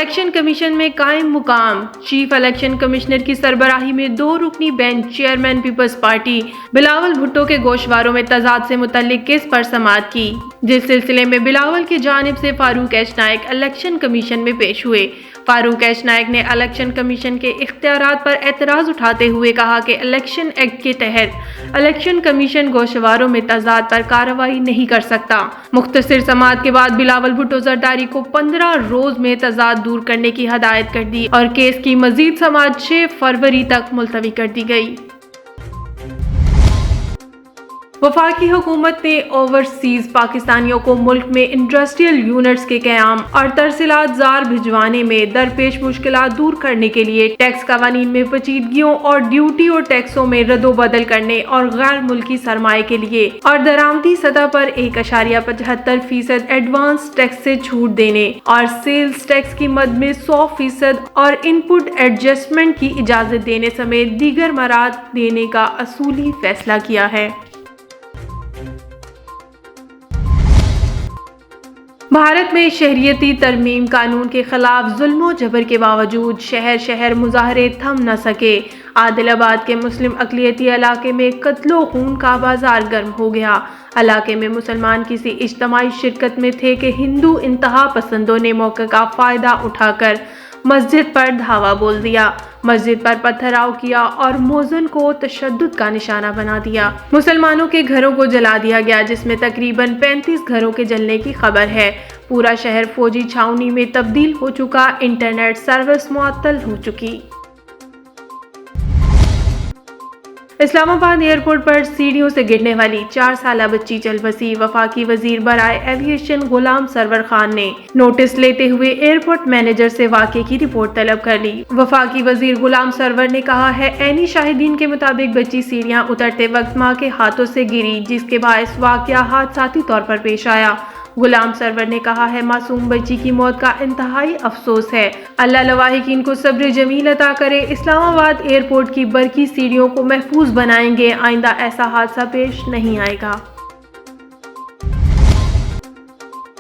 Election commission میں قائم مقام۔ چیف الیکشن کمشنر کی سربراہی میں 2 رکنی بینچ چیئرمین پیپلز پارٹی بلاول بھٹو کے گوشواروں میں تضاد سے متعلق کیس پر سماعت کی، جس سلسلے میں بلاول کی جانب سے فاروق ایچ نائک الیکشن کمیشن میں پیش ہوئے۔ فاروق ایچ نائک نے الیکشن کمیشن کے اختیارات پر اعتراض اٹھاتے ہوئے کہا کہ الیکشن ایکٹ کے تحت الیکشن کمیشن گوشواروں میں تضاد پر کارروائی نہیں کر سکتا۔ مختصر سماعت کے بعد بلاول بھٹو زرداری کو 15 روز میں تضاد دور کرنے کی ہدایت کر دی اور کیس کی مزید سماعت 6 فروری تک ملتوی کر دی گئی۔ وفاقی حکومت نے اوورسیز پاکستانیوں کو ملک میں انڈسٹریل یونٹس کے قیام اور ترسیلات زار بھجوانے میں درپیش مشکلات دور کرنے کے لیے ٹیکس قوانین میں پیچیدگیوں اور ڈیوٹی اور ٹیکسوں میں رد و بدل کرنے اور غیر ملکی سرمایہ کے لیے اور درآمدی سطح پر 1.75% ایڈوانس ٹیکس سے چھوٹ دینے اور سیلز ٹیکس کی مد میں 100% اور ان پٹ ایڈجسٹمنٹ کی اجازت دینے سمیت دیگر مراحل دینے کا اصولی فیصلہ کیا ہے۔ بھارت میں شہریتی ترمیم قانون کے خلاف ظلم و جبر کے باوجود شہر مظاہرے تھم نہ سکے۔ عادل آباد کے مسلم اقلیتی علاقے میں قتل و خون کا بازار گرم ہو گیا۔ علاقے میں مسلمان کسی اجتماعی شرکت میں تھے کہ ہندو انتہا پسندوں نے موقع کا فائدہ اٹھا کر مسجد پر دھاوا بول دیا، مسجد پر پتھراؤ کیا اور مؤذن کو تشدد کا نشانہ بنا دیا۔ مسلمانوں کے گھروں کو جلا دیا گیا، جس میں تقریباً 35 گھروں کے جلنے کی خبر ہے۔ پورا شہر فوجی چھاؤنی میں تبدیل ہو چکا، انٹرنیٹ سروس معطل ہو چکی۔ اسلام آباد ایئرپورٹ پر سیڑھیوں سے گرنے والی 4 سالہ بچی چل بسی۔ وفاقی وزیر برائے ایویشن غلام سرور خان نے نوٹس لیتے ہوئے ایئرپورٹ مینیجر سے واقعے کی رپورٹ طلب کر لی۔ وفاقی وزیر غلام سرور نے کہا ہے، عینی شاہدین کے مطابق بچی سیڑھیاں اترتے وقت ماں کے ہاتھوں سے گری، جس کے باعث واقعہ حادثاتی طور پر پیش آیا۔ غلام سرور نے کہا ہے، معصوم بچی کی موت کا انتہائی افسوس ہے۔ اللہ لواحقین کو صبر جمیل عطا کرے۔ اسلام آباد ایئرپورٹ کی برقی سیڑھیوں کو محفوظ بنائیں گے، آئندہ ایسا حادثہ پیش نہیں آئے گا۔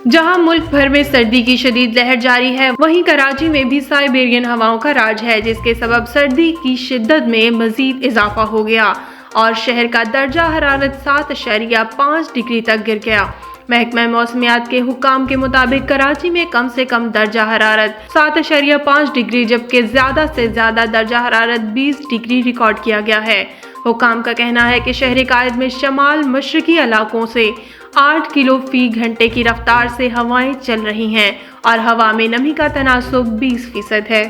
جہاں ملک بھر میں سردی کی شدید لہر جاری ہے، وہیں کراچی میں بھی سائبیرین ہواؤں کا راج ہے، جس کے سبب سردی کی شدت میں مزید اضافہ ہو گیا اور شہر کا درجہ حرارت 7.5 ڈگری تک گر گیا۔ محکمہ موسمیات کے حکام کے مطابق کراچی میں کم سے کم درجہ حرارت 7.5 ڈگری جبکہ زیادہ سے زیادہ درجہ حرارت 20 ڈگری ریکارڈ کیا گیا ہے۔ حکام کا کہنا ہے کہ شہر قائد میں شمال مشرقی علاقوں سے 8 کلو فی گھنٹے کی رفتار سے ہوائیں چل رہی ہیں اور ہوا میں نمی کا تناسب 20% ہے۔